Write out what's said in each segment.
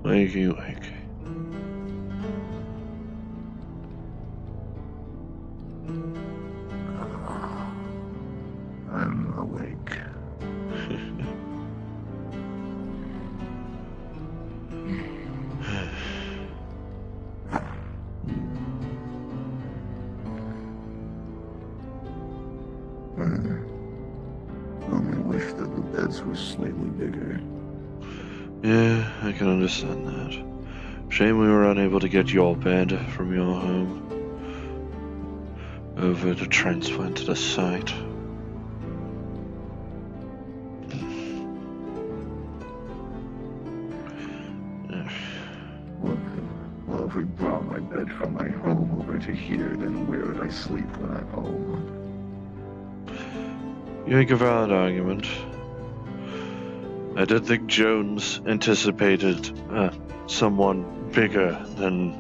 Wakey, wakey. I'm awake. Only wish that the beds were slightly bigger. Yeah, I can understand that. Shame we were unable to get your bed from your home over to transplant to the site. Well, if we brought my bed from my home over to here, then where would I sleep when I'm home? You make a valid argument. I did think Jones anticipated someone bigger than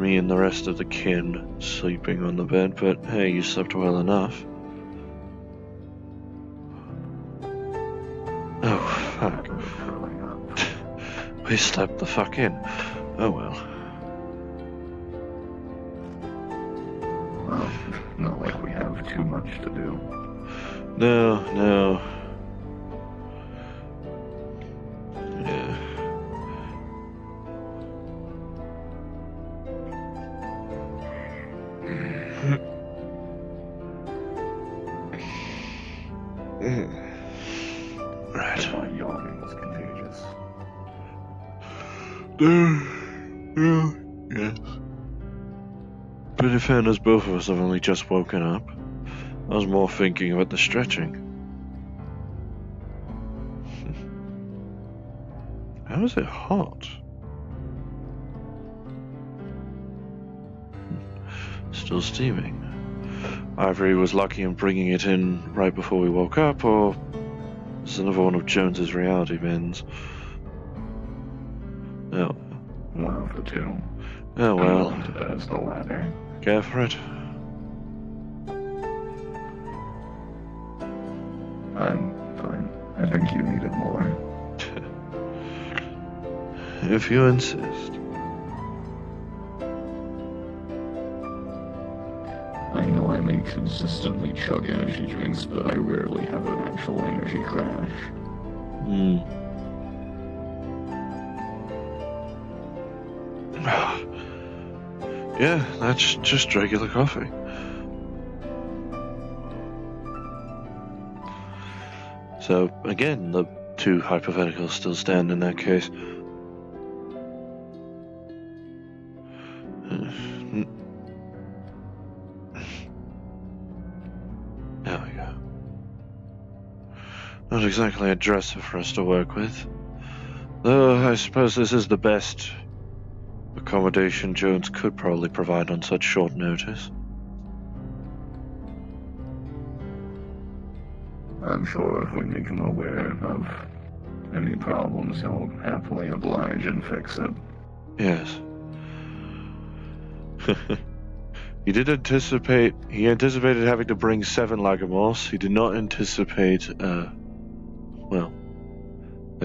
me and the rest of the kin sleeping on the bed, but hey, you slept well enough. Oh, fuck. We slept the fuck in. Oh well. Well, not like we have too much to do. No. Yeah. Right. I thought yawning was contagious. Yes. But in fairness, both of us have only just woken up. I was more thinking about the stretching. How is it hot? Still steaming. Either he was lucky in bringing it in right before we woke up, or it's another one of Jones's reality bends. Oh. One of the two. Oh well. I'm willing to bet it's the latter. Care for it? I'm fine. I think you need it more. If you insist. I know I may consistently chug energy drinks, but I rarely have an actual energy crash. Yeah, that's just regular coffee. So, again, the two hypotheticals still stand in that case. There we go. Not exactly a dresser for us to work with. Though I suppose this is the best accommodation Jones could probably provide on such short notice. I'm sure if we make him aware of any problems, he'll happily oblige and fix it. Yes. He anticipated having to bring 7 Lagomorphs. He did not anticipate, a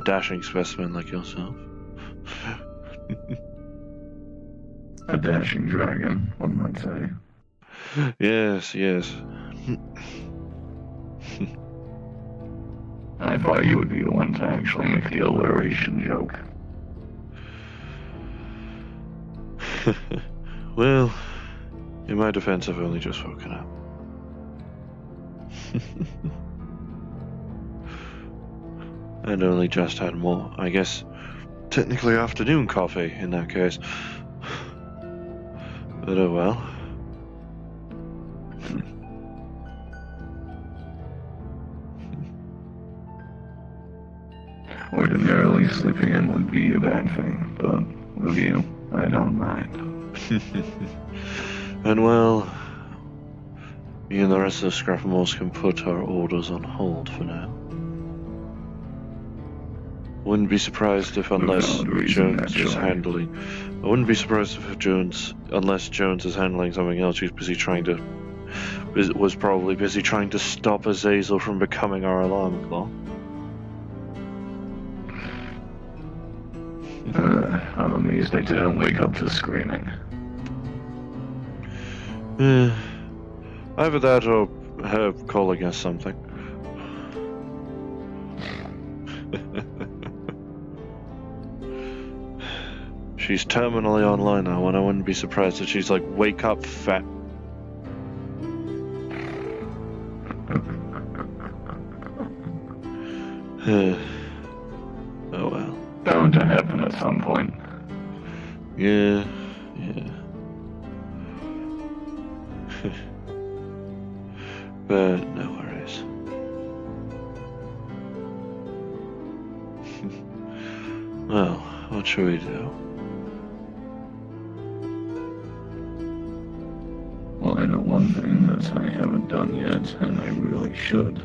dashing specimen like yourself. A dashing dragon, one might say. Yes. I thought you would be the one to actually make the alliteration joke. Well, in my defense, I've only just woken up. And only just had more, I guess, technically afternoon coffee in that case. But oh well. Ordinarily, sleeping in would be a bad thing, but with you, I don't mind. And well, me and the rest of the Scrappamores can put our orders on hold for now. Wouldn't be surprised if, For unless valid reason, Jones is naturally. handling... I wouldn't be surprised if unless Jones is handling something else, he's was probably busy trying to stop Azazel from becoming our alarm clock. I'm amazed they didn't wake up to screaming. Either that or her calling us something. She's terminally online now, and I wouldn't be surprised if she's like, "Wake up, fat." Oh well. Bound to happen at some point. Yeah. But no worries. Well, what should we do? Well, I know one thing that I haven't done yet, and I really should.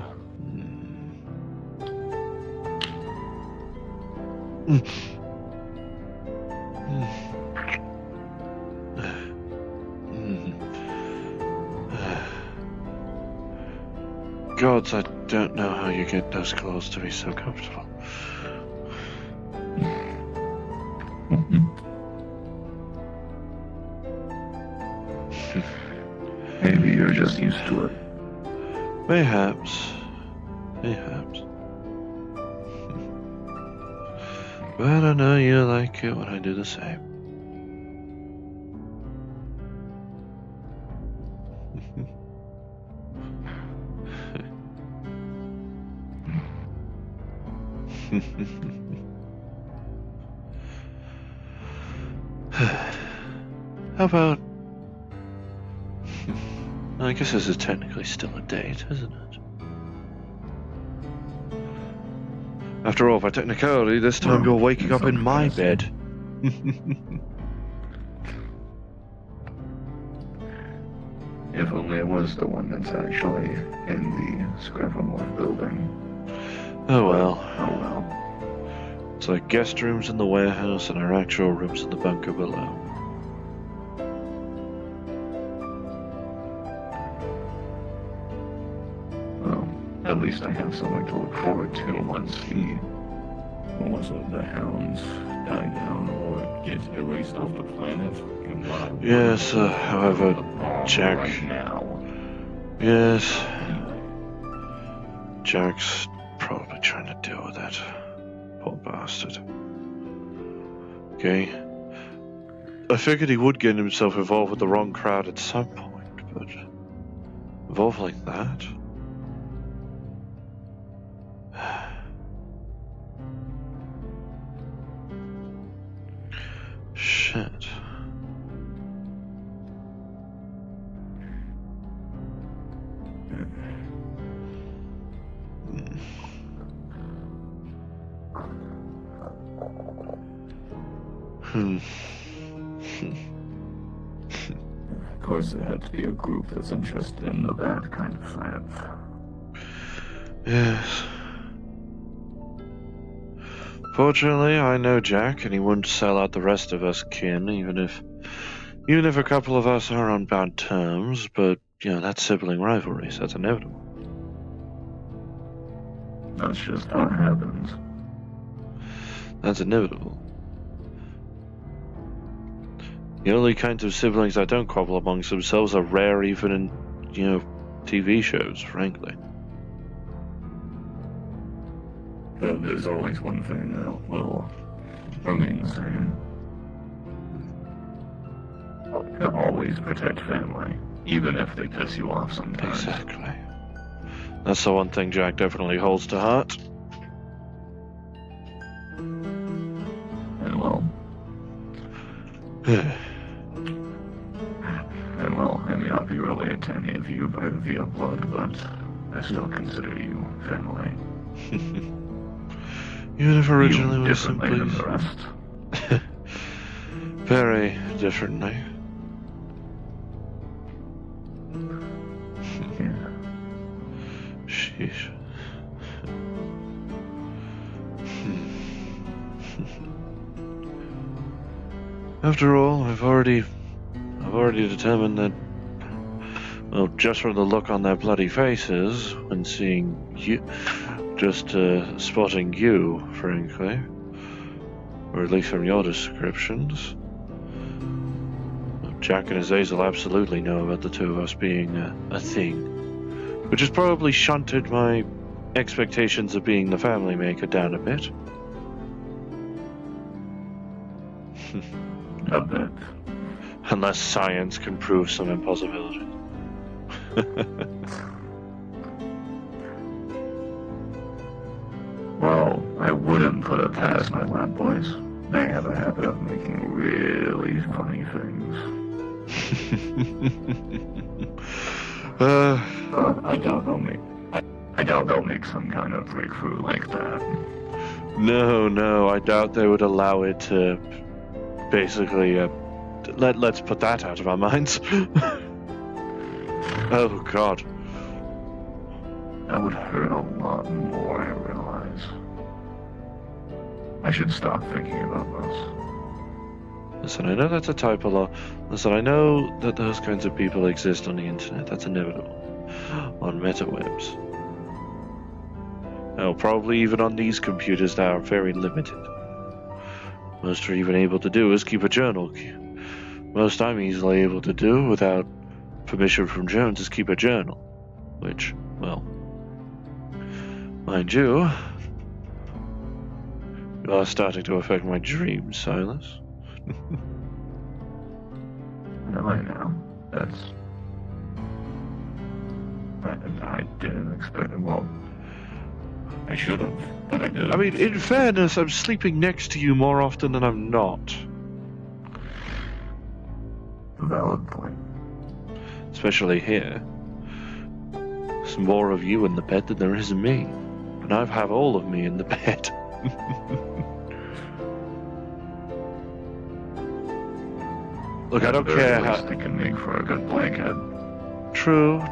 Gods, I don't know how you get those clothes to be so comfortable. Maybe you're just used to it. Perhaps. But I know you like it when I do the same. How about... I guess this is technically still a date, isn't it? After all, by technicality, this time you're waking up in my bed. If only it was the one that's actually in the Scrappamore building. Oh well. Oh well. It's like guest rooms in the warehouse and our actual rooms in the bunker below. Well, at least I have something to look forward to once the hounds die down or get erased off the planet. Yes, however, Jack... Right now. Yes. Jack's probably trying to deal with that. Poor bastard. Okay. I figured he would get himself involved with the wrong crowd at some point, but... involved like that? Shit. Of course, it had to be a group that's interested in the bad kind of science. Yes. Fortunately, I know Jack, and he wouldn't sell out the rest of us kin, even if a couple of us are on bad terms, but, that's sibling rivalry, so that's inevitable. That's just how it happens. That's inevitable. The only kinds of siblings that don't quarrel amongst themselves are rare even in, TV shows, frankly. But there's always one thing that will remain the same. To always protect family, even if they piss you off sometimes. Exactly. That's the one thing Jack definitely holds to heart. And well, I may not be related to any of you via blood, but I still consider you family. Even if originally we were differently simply... than the rest. Very differently. Yeah. Sheesh. After all, I've already determined that, well, just from the look on their bloody faces when seeing you, just spotting you, frankly, or at least from your descriptions, Jack and Azazel absolutely know about the two of us being a thing, which has probably shunted my expectations of being the family maker down a bit. A bit. Unless science can prove some impossibility. Well, I wouldn't put it past my lab boys. They have a habit of making really funny things. I doubt they'll make some kind of breakthrough like that. No, I doubt they would allow it to basically, let's put that out of our minds. Oh, God. That would hurt a lot more, I realize. I should stop thinking about this. Listen, I know that's a type of law. Listen, I know that those kinds of people exist on the internet. That's inevitable. On metawebs. Hell, probably even on these computers that are very limited. Most are even able to do is keep a journal. Most I'm easily able to do without permission from Jones is keep a journal. Which, well, mind you, you are starting to affect my dreams, Silas. No, I know. I didn't expect it. Well, I should have, but I didn't. I mean, in fairness, I'm sleeping next to you more often than I'm not. Valid point. Especially here. There's more of you in the bed than there is of me. And I have all of me in the bed. Look, I don't care how... They can make for a good blanket. True.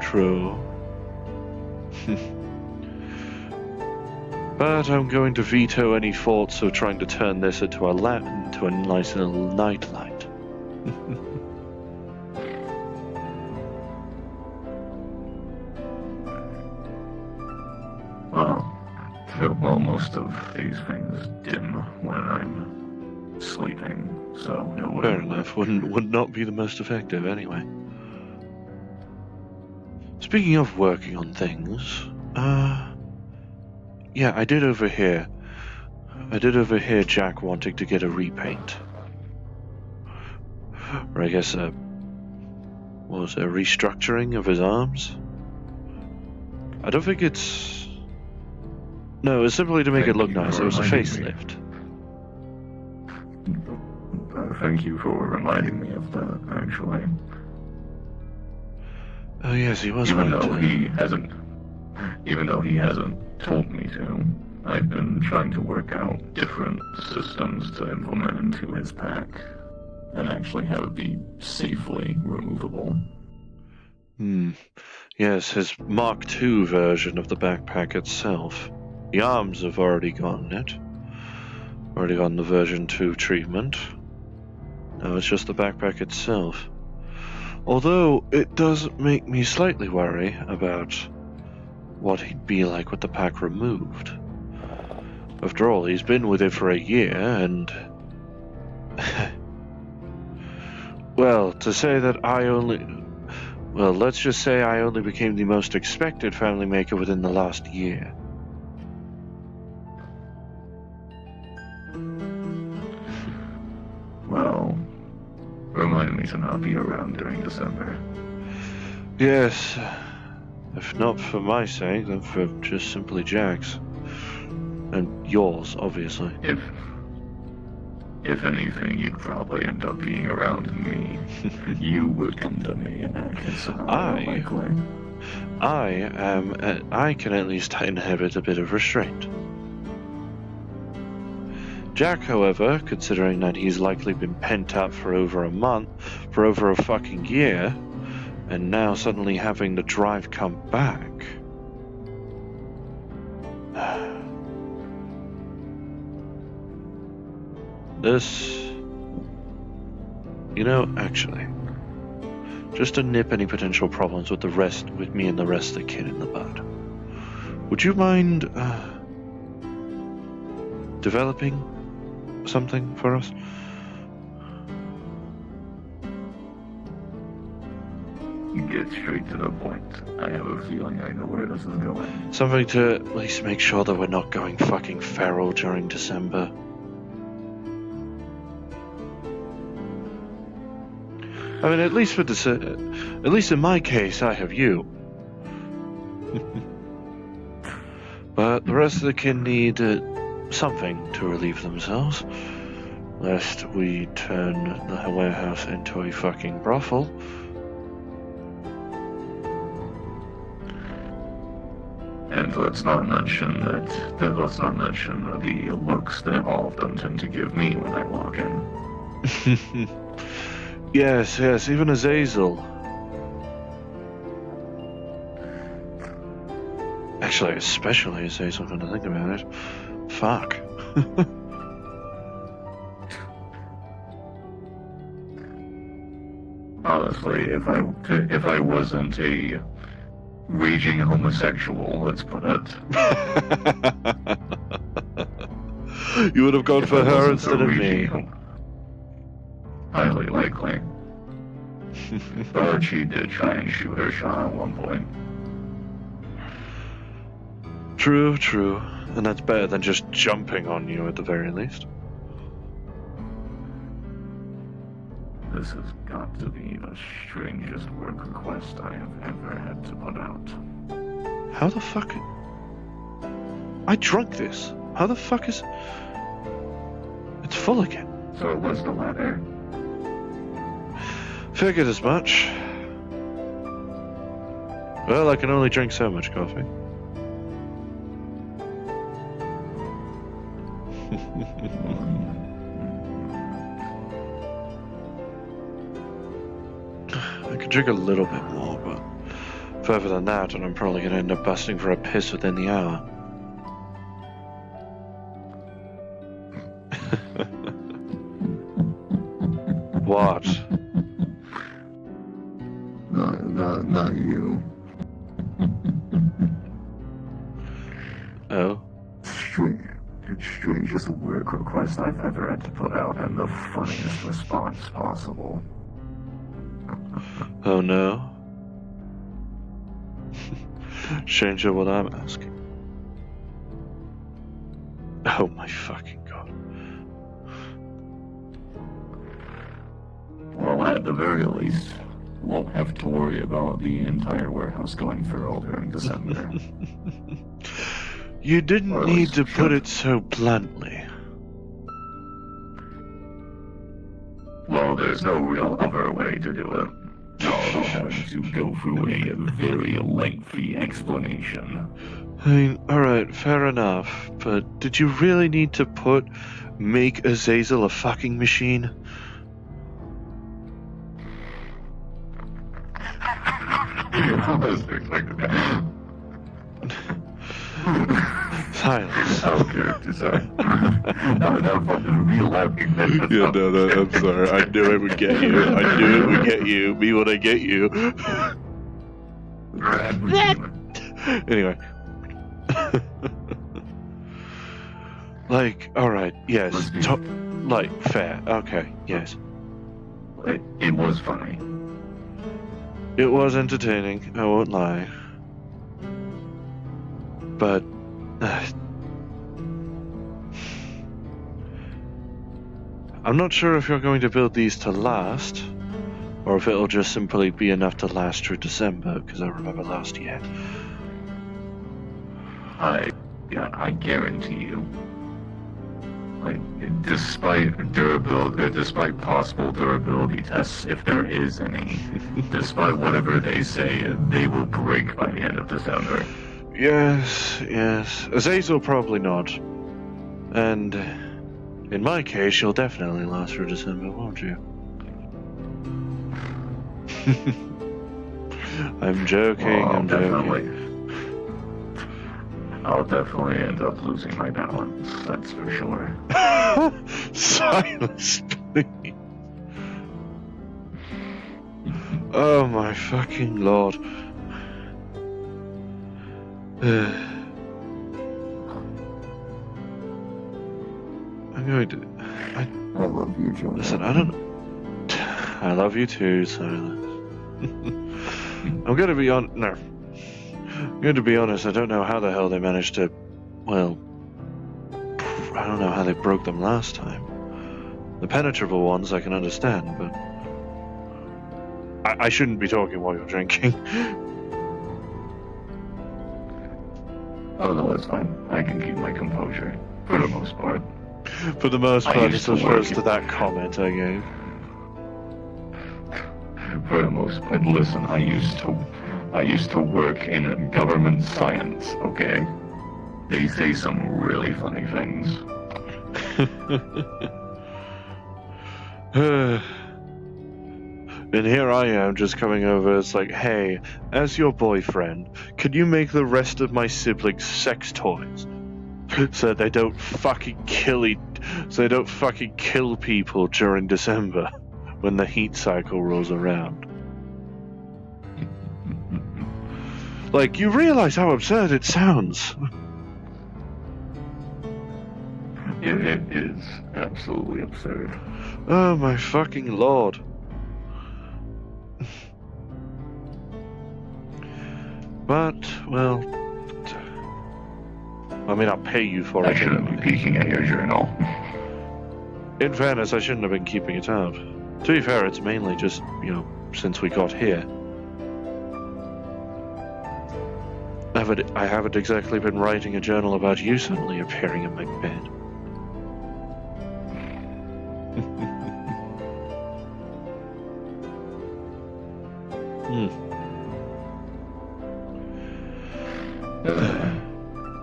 But I'm going to veto any thoughts of trying to turn this into a nice little nightlight. Well, most of these things dim when I'm sleeping, so it wouldn't. Fair enough. Would not be the most effective anyway. Speaking of working on things, yeah, I did overhear Jack wanting to get a repaint. Or I guess what was it, a restructuring of his arms? I don't think it's... No, it was simply to make it look nice. It was a facelift. Thank you for reminding me of that, actually. Oh yes, he was Even though he hasn't told me to, I've been trying to work out different systems to implement into his pack and actually have it be safely removable. Yes, his Mark II version of the backpack itself. The arms have already gotten it. Already gotten the version 2 treatment. Now it's just the backpack itself. Although, it does make me slightly worry about what he'd be like with the pack removed. After all, he's been with it for a year, and... well, to say that well, let's just say I only became the most expected family maker within the last year. Well, remind me to not be around during December. Yes, if not for my sake, then for just simply Jack's. And yours, obviously. If anything, you'd probably end up being around me. You would come to me in that case. I can at least inhibit a bit of restraint. Jack, however, considering that he's likely been pent up for over a fucking year, and now suddenly having the drive come back. You know, actually, just to nip any potential problems with me and the rest of the kid in the bud, would you mind developing something for us? Get straight to the point. I have a feeling I know where this is going. Something to at least make sure that we're not going fucking feral during December. I mean, at least in my case, I have you. But the rest of the kid need something to relieve themselves, lest we turn the warehouse into a fucking brothel. And let's not mention the looks that all of them tend to give me when I walk in. Yes, even Azazel. Actually, especially Azazel, when I think about it. Fuck. Honestly, if I wasn't a raging homosexual, let's put it. You would have gone for her instead of me. Highly likely. But she did try and shoot her shot at one point. True. And that's better than just jumping on you at the very least. This has got to be the strangest work request I have ever had to put out. How the fuck? I drunk this. How the fuck is... It's full again. So it was the ladder. Figured as much. Well, I can only drink so much coffee. I could drink a little bit more, but further than that, and I'm probably going to end up busting for a piss within the hour. What? Not you. Oh? Strangest work request I've ever had to put out, and the funniest response possible. Oh no? Stranger what I'm asking. Oh my fucking god. Well, at the very least, won't have to worry about the entire warehouse going feral during December. You didn't need to put it so bluntly. Well, there's no real other way to do it. I'm having to go through a very lengthy explanation. I mean, alright, fair enough, but did you really need to make Azazel a fucking machine? Silence. Okay, sorry. No, fucking real laughing. Yeah, no, I'm sorry. I knew it would get you. I knew it would get you. Me when I get you. Anyway. Like, alright, yes. Fair. Okay, yes. It was funny. It was entertaining, I won't lie. But... I'm not sure if you're going to build these to last, or if it'll just simply be enough to last through December, because I remember last year. I guarantee you. Like, despite possible durability tests, if there is any, despite whatever they say, they will break by the end of December. Yes. Azazel probably not. And in my case, you'll definitely last through December, won't you? I'm joking, Well, I'm joking. I'll definitely end up losing my balance, that's for sure. Silas, please. Oh my fucking lord. I'm going to... I love you, Jonah. Listen, I don't... I love you too, Silas. I'm going to be on... No. I'm going to be honest, I don't know how the hell they managed to... Well... I don't know how they broke them last time. The penetrable ones I can understand, but... I shouldn't be talking while you're drinking. Oh no, that's fine. I can keep my composure, for the most part. For the most I part, used it to refers work to it. that comment I gave. For the most part, listen, I used to work in government science, okay? They say some really funny things. And here I am just coming over, it's like, hey, as your boyfriend, can you make the rest of my siblings sex toys? So they don't fucking kill people during December when the heat cycle rolls around. Like, you realize how absurd it sounds. It is absolutely absurd. Oh my fucking lord. But, well... I mean, I'll pay you for I it shouldn't be anyway. peeking at your journal. In fairness, I shouldn't have been keeping it out. To be fair, it's mainly just, since we got here. I haven't exactly been writing a journal about you suddenly appearing in my bed.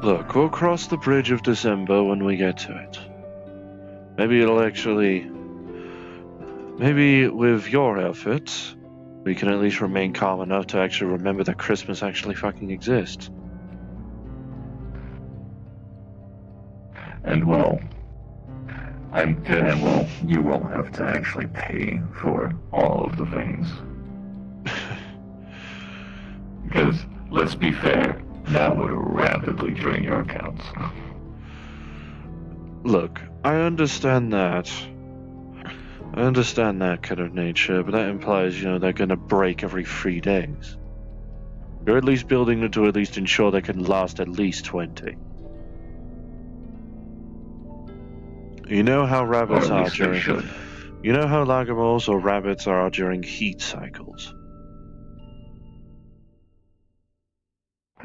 Look, we'll cross the bridge of December when we get to it. Maybe with your outfits, we can at least remain calm enough to actually remember that Christmas actually fucking exists. And well, you will have to actually pay for all of the things. Because, let's be fair, that would rapidly drain your accounts. Look, I understand that. I understand that kind of nature, but that implies, they're gonna break every 3 days. You're at least building them to at least ensure they can last at least 20. You know how rabbits Or at are least they during... should. You know how lagomals or rabbits are during heat cycles?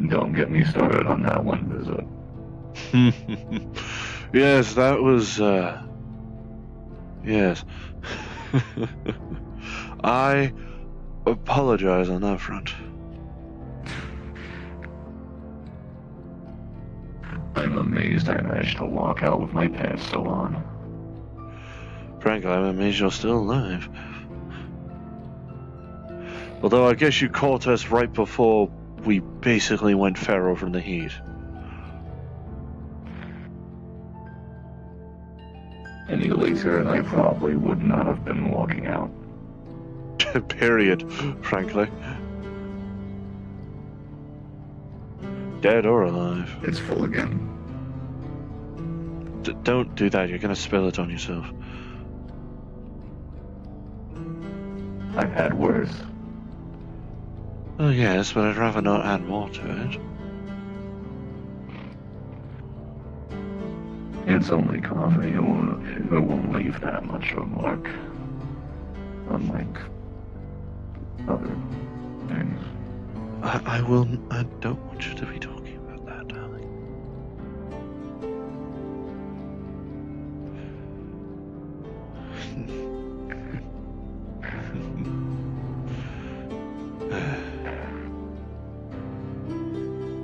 Don't get me started on that one visit. Yes, that was, yes. I apologize on that front. I'm amazed I managed to walk out with my pants still on. Frankly, I'm amazed you're still alive. Although I guess you caught us right before we basically went feral from the heat. Any later, and I probably would not have been walking out. Period, frankly. Dead or alive. It's full again. Don't do that, you're gonna spill it on yourself. I've had worse. Oh yes, but I'd rather not add more to it. It's only coffee. It won't leave that much of a mark. Unlike other things. I don't want you to be talking about that, darling.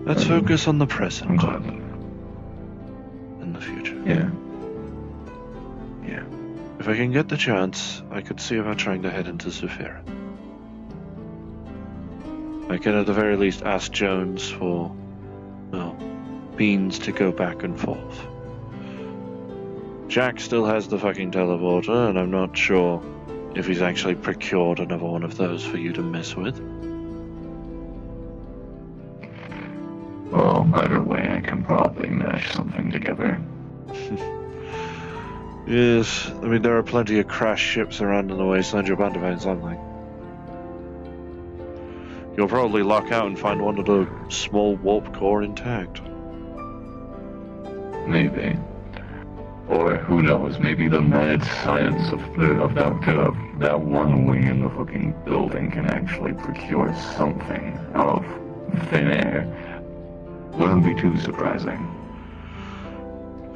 Let's focus on the present. I'm glad. And the future. Yeah. If I can get the chance, I could see about trying to head into Zephyr. I can at the very least ask Jones for, means to go back and forth. Jack still has the fucking teleporter, and I'm not sure if he's actually procured another one of those for you to mess with. Well, either way, I can probably mesh something together. Yes, I mean, there are plenty of crashed ships around in the wasteland. You're bound to find something. You'll probably lock out and find one of the small warp core intact. Maybe. Or who knows, maybe the mad science of that one wing in the fucking building can actually procure something out of thin air. Wouldn't be too surprising.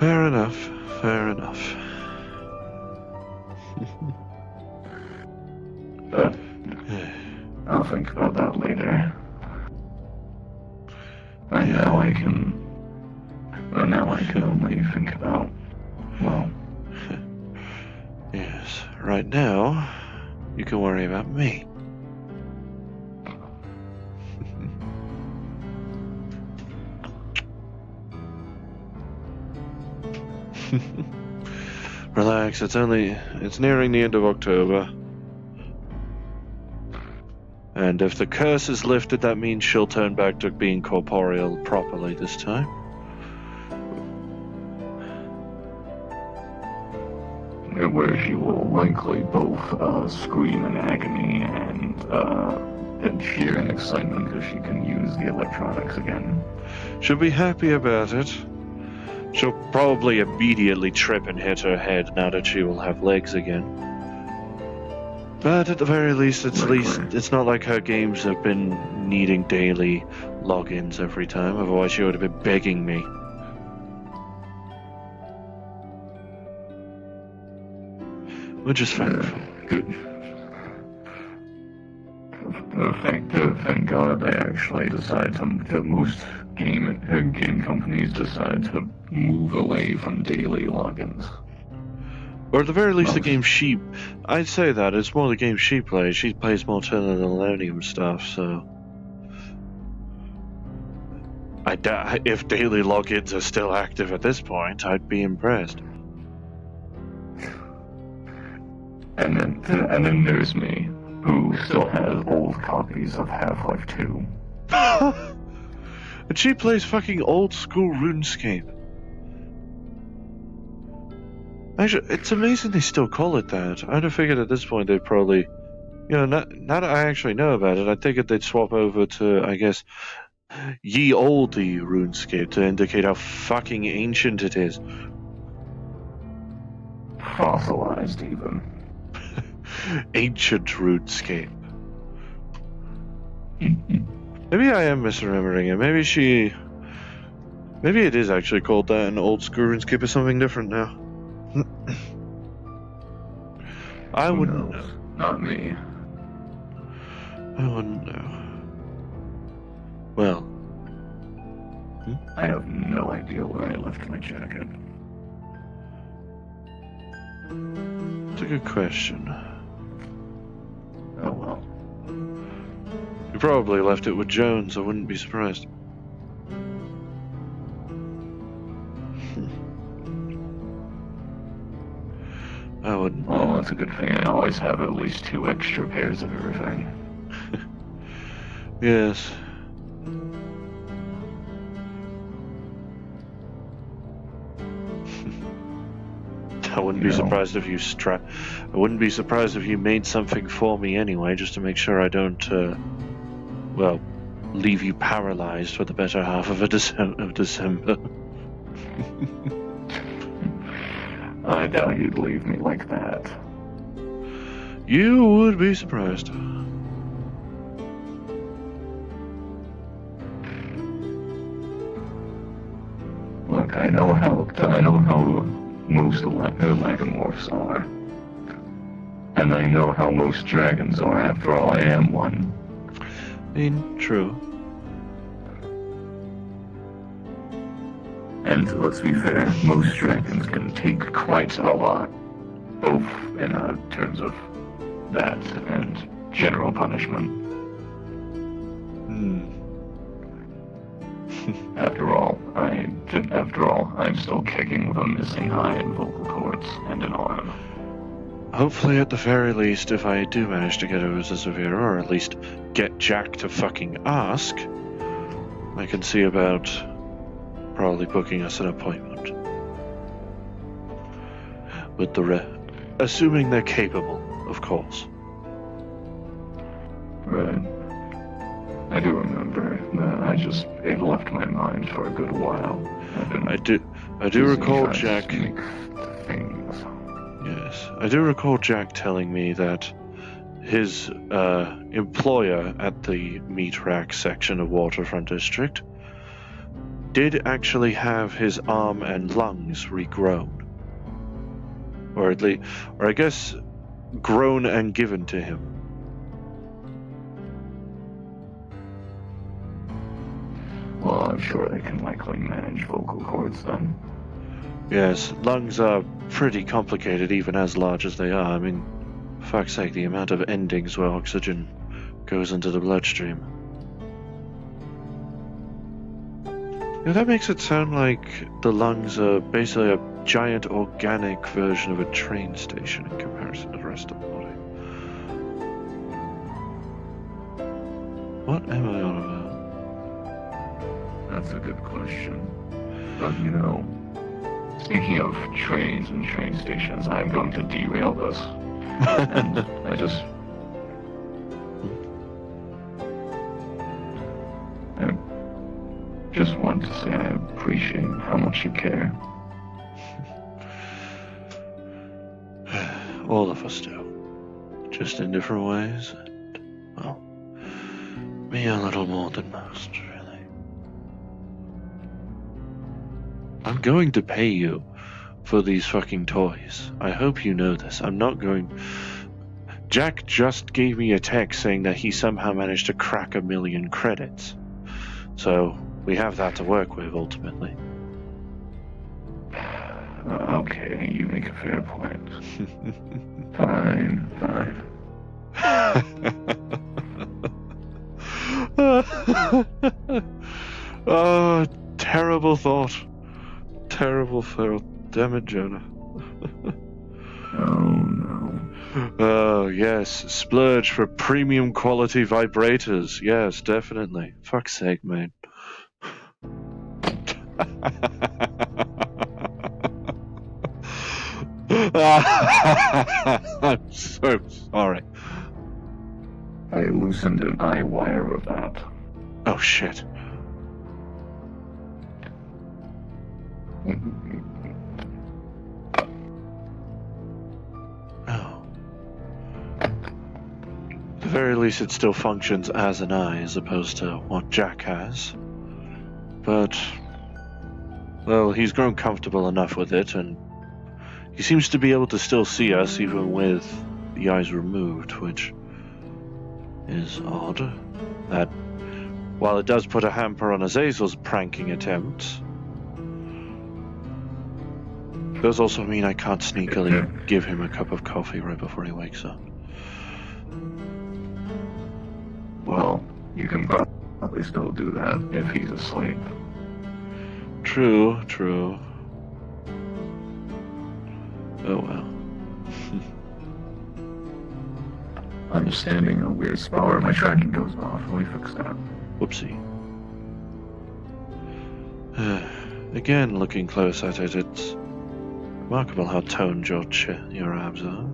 Fair enough, fair enough. But I'll think about that later. Right now I can only think about, well... Yes, right now, you can worry about me. Relax, it's nearing the end of October. And if the curse is lifted, that means she'll turn back to being corporeal properly this time. Where she will likely both scream in agony and cheer in excitement because she can use the electronics again. She'll be happy about it. She'll probably immediately trip and hit her head now that she will have legs again. But at the very least, it's not like her games have been needing daily logins every time, otherwise she would have been begging me. Which is thankful. Good. Thank God they actually decide to most game companies decide to move away from daily logins. Or at the very least, the game I'd say that it's more the game she plays. She plays more Telluronium stuff, so I doubt if daily logins are still active at this point. I'd be impressed. And then therethere's me, who still has old copies of Half-Life 2. And she plays fucking old school RuneScape. Actually, it's amazing they still call it that. I'd have figured at this point they'd probably, now that I actually know about it, I think they'd swap over to, I guess, ye olde RuneScape to indicate how fucking ancient it is. Fossilized, even. Ancient RuneScape. Maybe I am misremembering it. Maybe it is actually called that, and old school RuneScape is something different now. I wouldn't know. Not me. I wouldn't know. Well. I have no idea where I left my jacket. It's a good question. Oh well. You probably left it with Jones, I wouldn't be surprised. I wouldn't. Well, that's a good thing. I always have at least 2 extra pairs of everything. Yes. I wouldn't be surprised if you I wouldn't be surprised if you made something for me anyway, just to make sure I don't, leave you paralyzed for the better half of December. I doubt you'd leave me like that. You would be surprised. Look, I know how most lagomorphs are. And I know how most dragons are, after all, I am one. I mean, true. And let's be fair, most dragons can take quite a lot, both in terms of that and general punishment. After all, I'm still kicking with a missing eye and vocal cords and an arm. Hopefully, at the very least, if I do manage to get over to Severa, or at least get Jack to fucking ask, I can see about probably booking us an appointment. With the assuming they're capable, of course. Right. I do remember that. It left my mind for a good while. I do recall Jack. Things. Yes, I do recall Jack telling me that his employer at the meat rack section of Waterfront District did actually have his arm and lungs regrown, or at least, or I guess, grown and given to him. Well, I'm sure they can likely manage vocal cords then. Yes, lungs are pretty complicated, even as large as they are. I mean, for fuck's sake, the amount of endings where oxygen goes into the bloodstream. Yeah, that makes it sound like the lungs are basically a giant organic version of a train station in comparison to the rest of the body. What am I on about? That's a good question. But speaking of trains and train stations, I'm going to derail this. And I just want to say I appreciate how much you care. All of us do. Just in different ways. And, well, me a little more than most, really. I'm going to pay you for these fucking toys. I hope you know this. I'm not going... Jack just gave me a text saying that he somehow managed to crack 1 million credits. So, we have that to work with, ultimately. Okay, you make a fair point. Fine. Oh, terrible thought. Terrible thought. Damn it, Jonah. Oh, no. Oh, yes. Splurge for premium quality vibrators. Yes, definitely. Fuck's sake, man. I'm so sorry. I loosened an eye wire of that. Oh, shit. Oh. At the very least, it still functions as an eye as opposed to what Jack has. But, well, he's grown comfortable enough with it, and he seems to be able to still see us even with the eyes removed, which is odd. That, while it does put a hamper on Azazel's pranking attempts, it does also mean I can't sneakily give him a cup of coffee right before he wakes up. Well, you can probably still do that if he's asleep. True. Oh well. I'm standing in a weird spot where my tracking goes off. Let me fix that. Whoopsie. Again, looking close at it, it's remarkable how toned your abs are.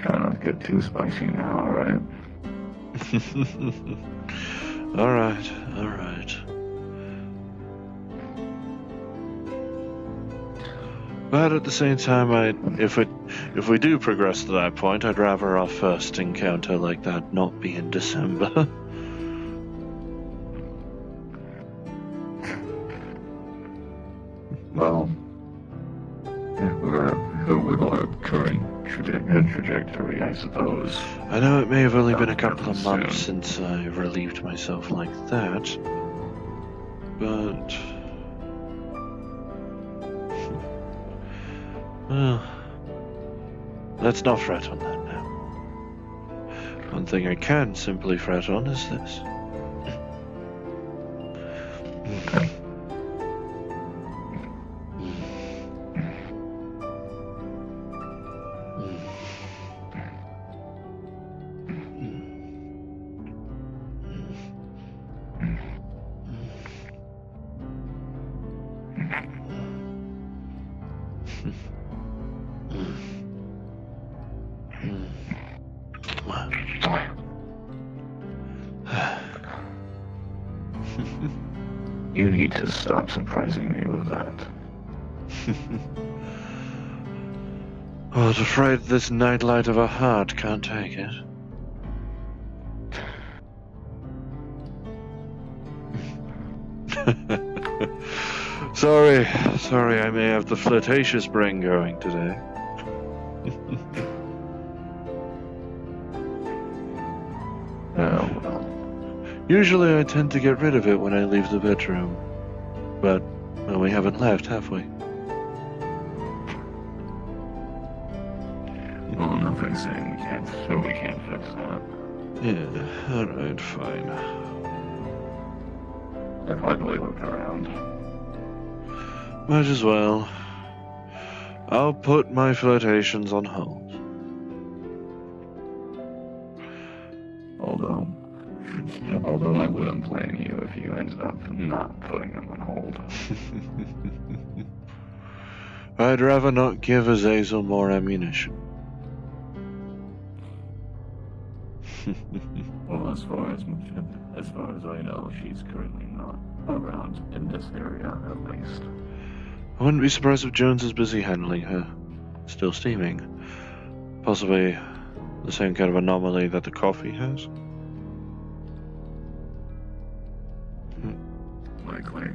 Try not to get too spicy now, alright? Alright. But at the same time, if we do progress to that point, I'd rather our first encounter like that not be in December. Well, with our current trajectory, I suppose. I know it may have only been a couple of months since I relieved myself like that, but... Well, let's not fret on that now. One thing I can simply fret on is this. You need to stop surprising me with that. Well, I'm afraid this nightlight of a heart can't take it. Sorry, I may have the flirtatious brain going today. Oh, well. Usually I tend to get rid of it when I leave the bedroom. But, well, we haven't left, have we? Well, nothing's saying we can't fix that. Yeah, alright, fine. I've hardly looked around. Might as well. I'll put my flirtations on hold. Although I wouldn't blame you if you ended up not putting them on hold. I'd rather not give Azazel more ammunition. Well, as far as I know, she's currently not around in this area, at least. I wouldn't be surprised if Jones is busy handling her. Still steaming. Possibly the same kind of anomaly that the coffee has. Likely.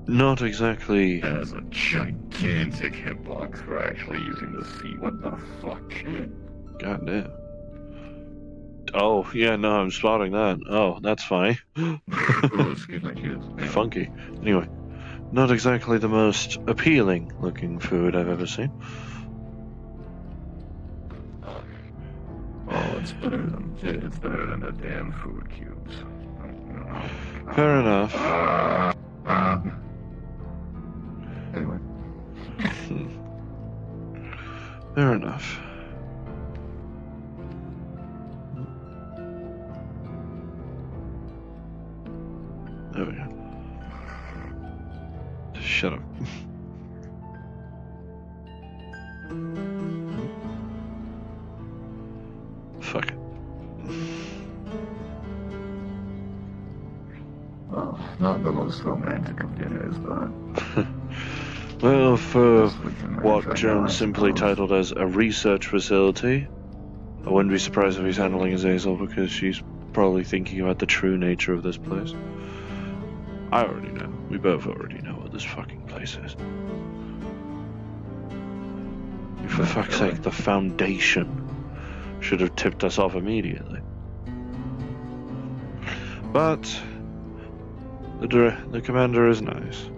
Not exactly. It has a gigantic hitbox for actually using the C. What the fuck? God damn. Oh, yeah, no, I'm spotting that. Oh, that's funny. Oh, excuse me. Funky. Anyway, not exactly the most appealing looking food I've ever seen. Oh, it's better than the damn food cubes. Fair enough. Anyway. Fair enough. There we go. Shut up. Fuck it. Well, not the most romantic of dinners, but... Well, for Yes, we can what manage that, Jones I simply suppose. titled as a research facility, I wouldn't be surprised if he's handling Azazel because she's probably thinking about the true nature of this place. I already know. We both already know what this fucking place is. For fuck's sake, the Foundation should have tipped us off immediately. But the commander is nice.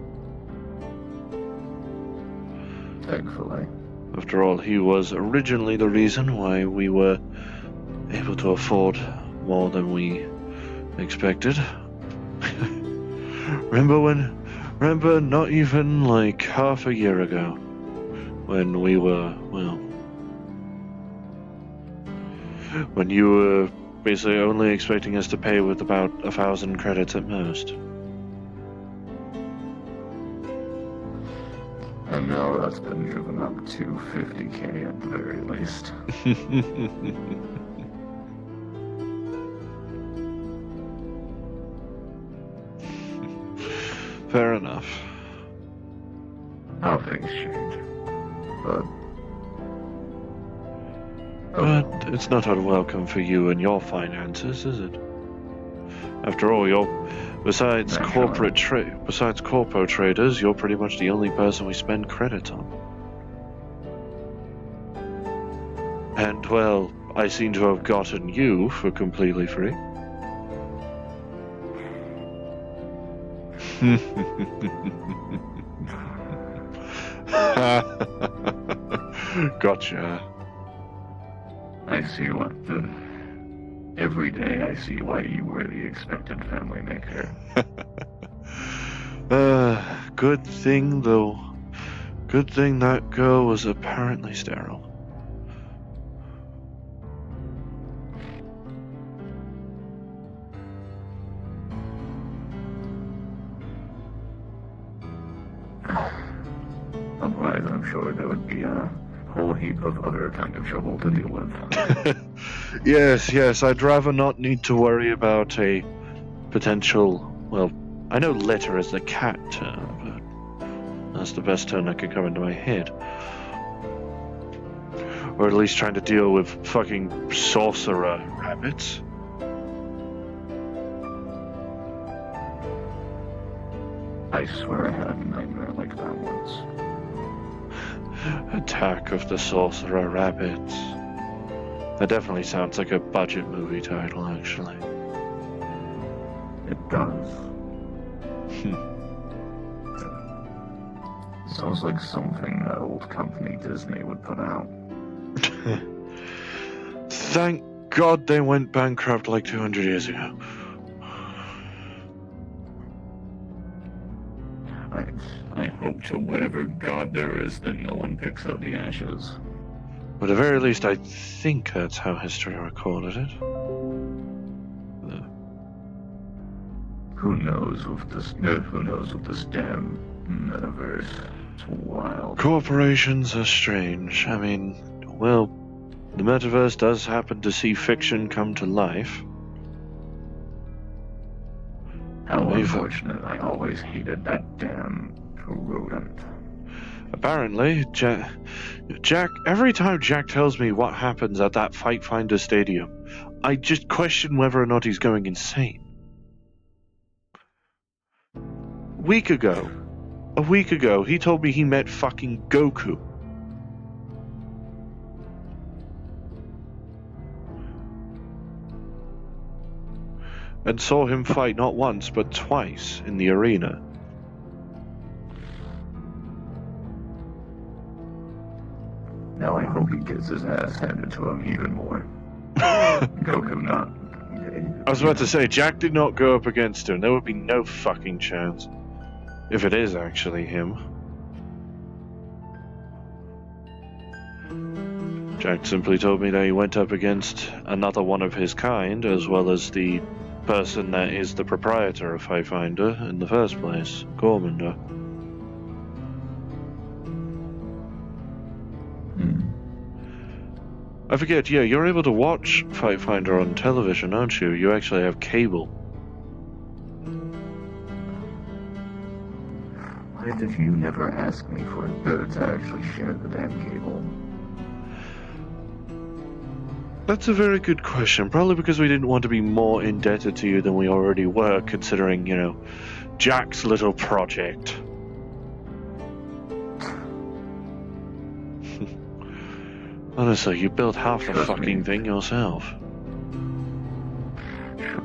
Thankfully. After all, he was originally the reason why we were able to afford more than we expected. Remember not even like half a year ago, when we were, well, when you were basically only expecting us to pay with about 1,000 credits at most. And now that's been driven up to 50k at the very least. Fair enough. How things change. But But it's not unwelcome for you and your finances, is it? After all, besides Naturally. corpo traders, you're pretty much the only person we spend credit on. And well, I seem to have gotten you for completely free. Gotcha. I see every day I see why you were the expected family maker. Good thing, though. Good thing that girl was apparently sterile. Otherwise, I'm sure there would be a whole heap of other kind of trouble to deal with. Yes, I'd rather not need to worry about a potential, well, I know litter is the cat term, but that's the best term that could come into my head. Or at least trying to deal with fucking sorcerer rabbits. I swear I had a nightmare like that once. Attack of the Sorcerer Rabbits. That definitely sounds like a budget movie title, actually. It does. Sounds like something that old company Disney would put out. Thank God they went bankrupt like 200 years ago. I hope to whatever god there is that no one picks up the ashes. But at the very least, I think that's how history recorded it. Who knows with this damn metaverse? It's wild. Corporations are strange. I mean, well, the metaverse does happen to see fiction come to life. How unfortunate. I always hated that damn rodent. Apparently, Jack, every time Jack tells me what happens at that Fight Finder stadium, I just question whether or not he's going insane. A week ago, he told me he met fucking Goku. And saw him fight not once, but twice in the arena. Now I hope he gets his ass handed to him even more. Goku not. I was about to say, Jack did not go up against him. There would be no fucking chance. If it is actually him. Jack simply told me that he went up against another one of his kind, as well as the person that is the proprietor of Fight Finder in the first place, Gormander. I forget, yeah, you're able to watch Fight Finder on television, aren't you? You actually have cable. Why did you never ask me to actually share the damn cable? That's a very good question. Probably because we didn't want to be more indebted to you than we already were, considering, you know, Jack's little project. Honestly, you built half the fucking thing yourself.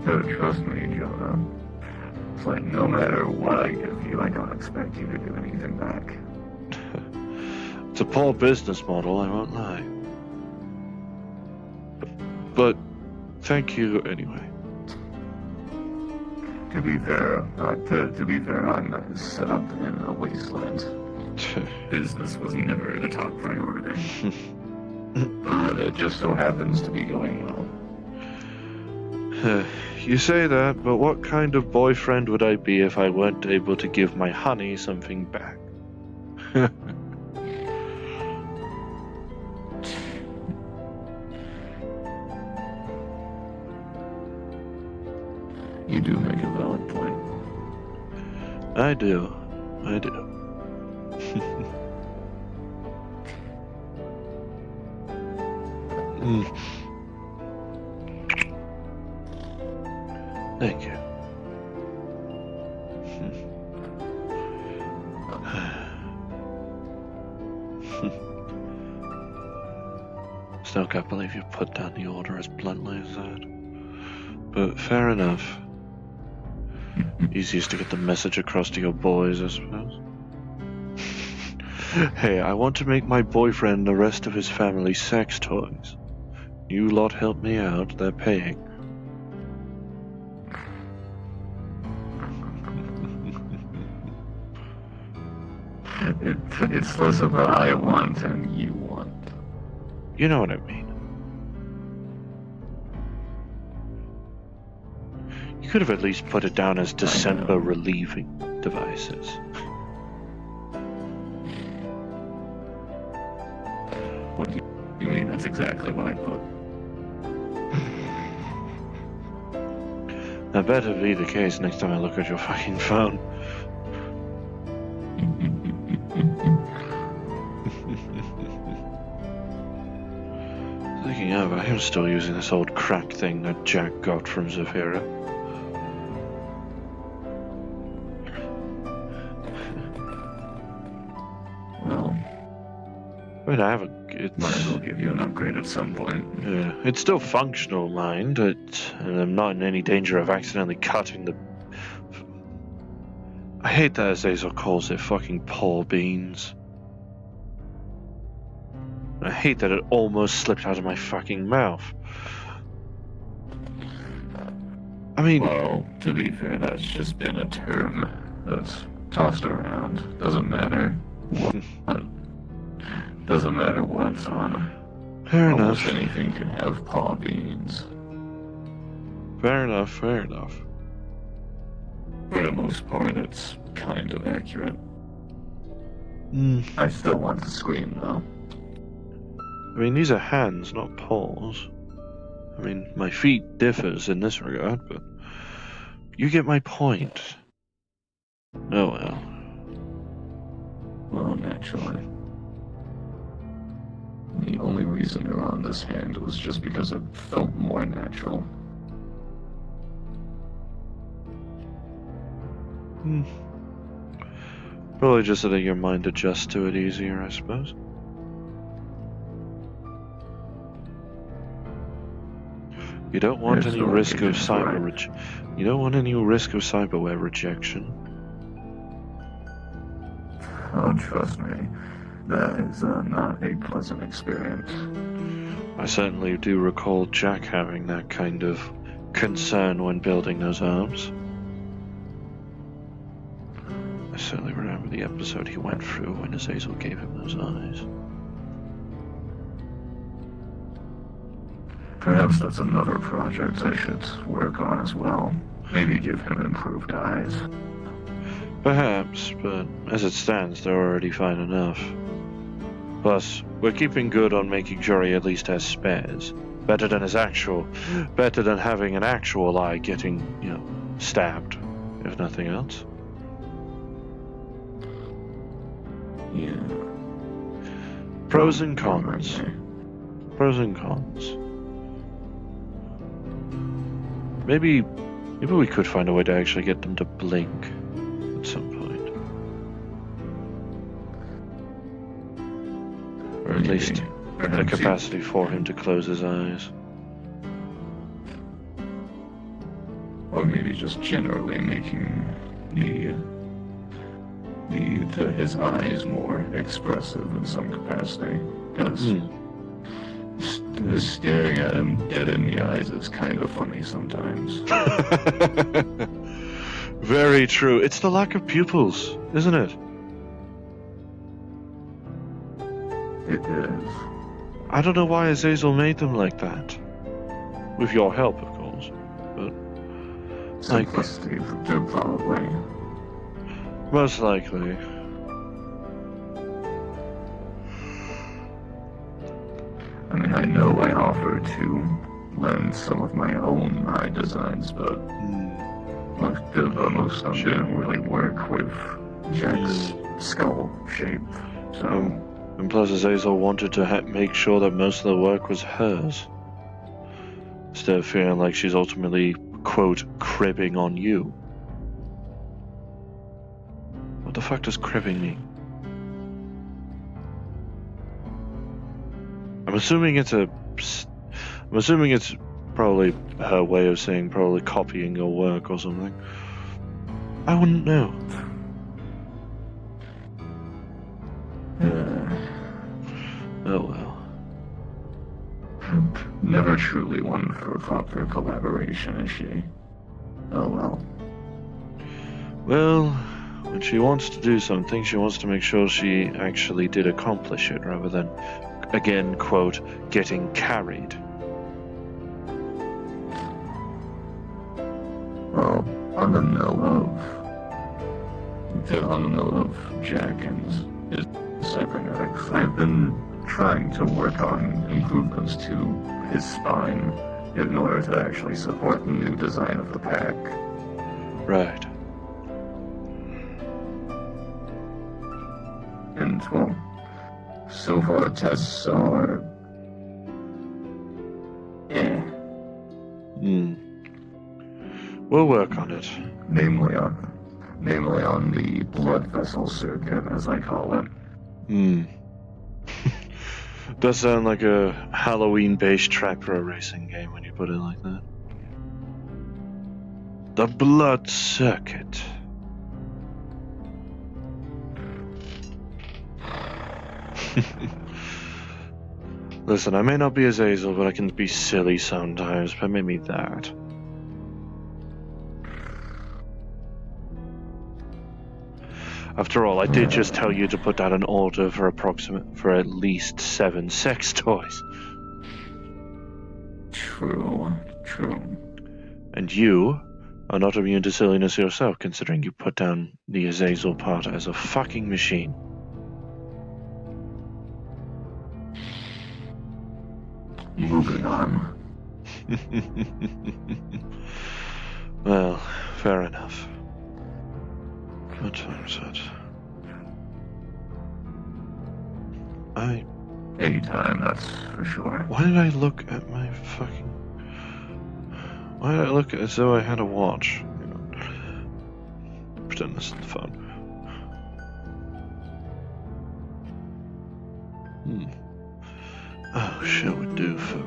Trust me, Jonah. It's like no matter what I give you, I don't expect you to do anything back. It's a poor business model, I won't lie. But thank you anyway. To be fair, I'm set up in a wasteland. Business was never the top priority. But it just so happens to be going well. You say that, but what kind of boyfriend would I be if I weren't able to give my honey something back? You do make a valid point. I do. Thank you. Still can't believe you put down the order as bluntly as that. But fair enough. Easiest to get the message across to your boys, I suppose. Hey, I want to make my boyfriend and the rest of his family sex toys. You lot help me out, they're paying. It's less of a I want and you want. You know what I mean. You could have at least put it down as December relieving devices. What do you mean? That's exactly what I put. That better be the case next time I look at your fucking phone. Thinking of, I am still using this old crack thing that Jack got from Zafira. Well, I mean, I have a. Might as well give you an upgrade at some point. Yeah, it's still functional, mind, and I'm not in any danger of accidentally cutting the. I hate that Azazel calls it fucking Paul beans. I hate that it almost slipped out of my fucking mouth. I mean... Well, to be fair, that's just been a term that's tossed around. Doesn't matter what. Doesn't matter what's on. Fair Almost enough. anything can have paw beans. Fair enough, fair enough. For the most part, it's kind of accurate. Mm. I still want to scream, though. I mean, these are hands, not paws. I mean, my feet differs in this regard, but you get my point. Oh well. Well, naturally. The only reason they're on this hand was just because it felt more natural. Hmm. Probably just so that your mind adjusts to it easier, I suppose. You don't want any risk of cyber You don't want any risk of cyberware rejection. Oh, trust me, that is not a pleasant experience. I certainly do recall Jack having that kind of concern when building those arms. I certainly remember the episode he went through when Azazel gave him those eyes. Perhaps that's another project I should work on as well. Maybe give him improved eyes. Perhaps, but as it stands, they're already fine enough. Plus, we're keeping good on making sure he at least has spares. Better than having an actual eye getting, stabbed, if nothing else. Yeah. Pros and cons. Pros and cons. Maybe we could find a way to actually get them to blink at some point. Or at least the capacity for him to close his eyes. Or maybe just generally making his eyes more expressive in some capacity. Because staring at him dead in the eyes is kind of funny sometimes. Very true. It's the lack of pupils, isn't it? It is. I don't know why Azazel made them like that. With your help, of course. But Simplicity, probably. Most likely. I mean, I know I offered to learn some of my own eye designs, but most of them didn't really work with Jack's skull shape. So, and plus Azazel wanted to make sure that most of the work was hers. Instead of feeling like she's ultimately, quote, cribbing on you. What the fuck does cribbing mean? I'm assuming it's probably her way of saying probably copying your work or something. I wouldn't know. Oh well. Never truly one for proper collaboration, is she? Oh well. Well, when she wants to do something, she wants to make sure she actually did accomplish it rather than, again, quote, getting carried. Well, on the note of Jack and his cybernetics, I've been trying to work on improvements to his spine in order to actually support the new design of the pack. Right. And, well, so far the tests are... We'll work on it. Namely on the blood vessel circuit, as I call it. Does sound like a Halloween-based track pro racing game when you put it like that. The blood circuit. Listen, I may not be Azazel, but I can be silly sometimes. Permit me that. After all, I did just tell you to put down an order for at least 7 sex toys. True. And you are not immune to silliness yourself, considering you put down the Azazel part as a fucking machine. Moving on. Well, fair enough. What time is it? Anytime, that's for sure. Why did I look at my fucking... Why did I look as though I had a watch? You know, pretend this is the phone. Oh, shit would do for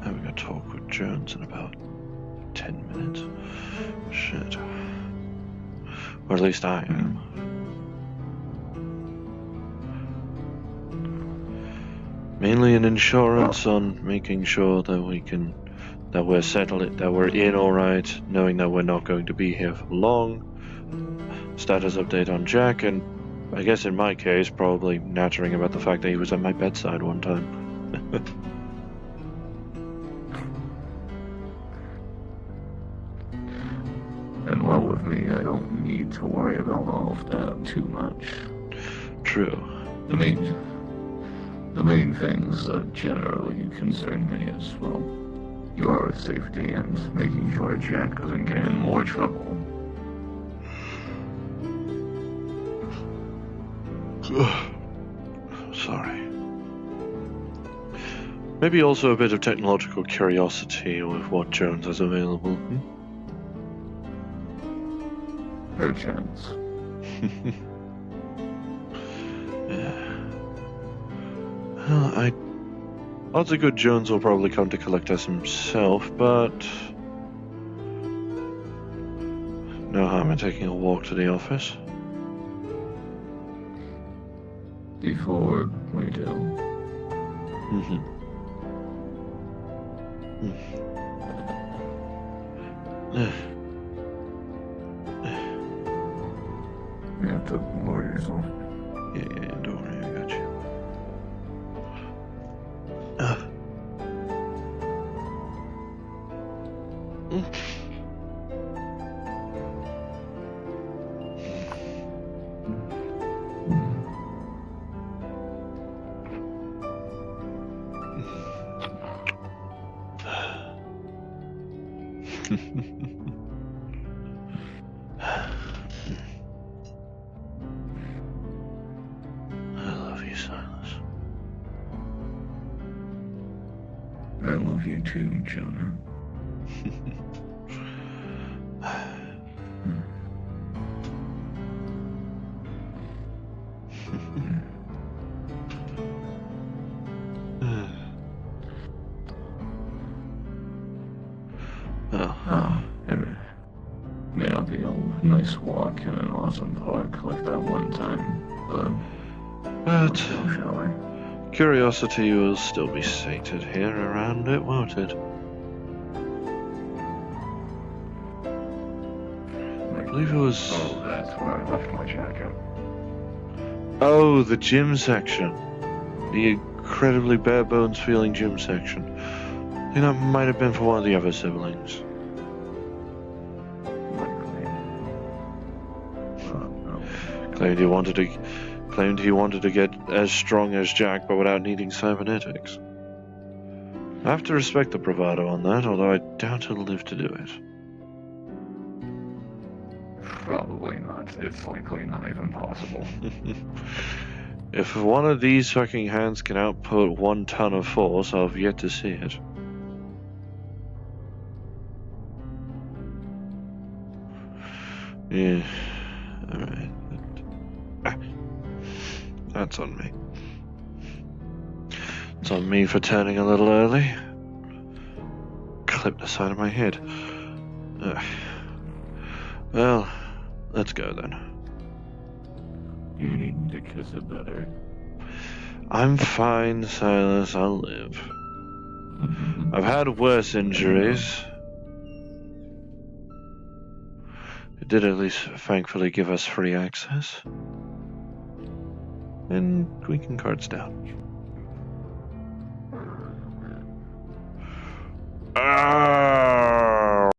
having a talk with Jones in about 10 minutes. Shit. Or at least I am. Mainly an insurance on making sure that we're settled, that we're in alright, knowing that we're not going to be here for long. Status update on Jack, and I guess in my case, probably nattering about the fact that he was at my bedside one time. And well, with me, I don't need to worry about all of that too much. True. The main things that generally concern me is, well, your safety and making sure Jack doesn't get in more trouble. Sorry. Maybe also a bit of technological curiosity with what Jones has available. Perchance. Yeah. Well, odds are good Jones will probably come to collect us himself, but no harm in taking a walk to the office. Before we do. You have to lower yourself. Yeah, don't worry, I got you. I love you, Silas. I love you too, Jonah. It may not be a nice walk in an awesome park like that one time, but But So shall we? curiosity will still be sated here around it, won't it? I believe it was... Oh, that's where I left my jacket. Oh, the gym section. The incredibly bare bones feeling gym section. I think that might have been for one of the other siblings. Likely. No. Claimed he wanted to get as strong as Jack, but without needing cybernetics. I have to respect the bravado on that, although I doubt he'll live to do it. Probably not. It's likely not even possible. If one of these fucking hands can output 1 ton of force, I'll have yet to see it. Yeah. Alright. That's on me. It's on me for turning a little early. Clipped the side of my head. Well, let's go then. You need to kiss it better. I'm fine, Silas. I'll live. I've had worse injuries. It did at least thankfully give us free access. And tweaking cards down.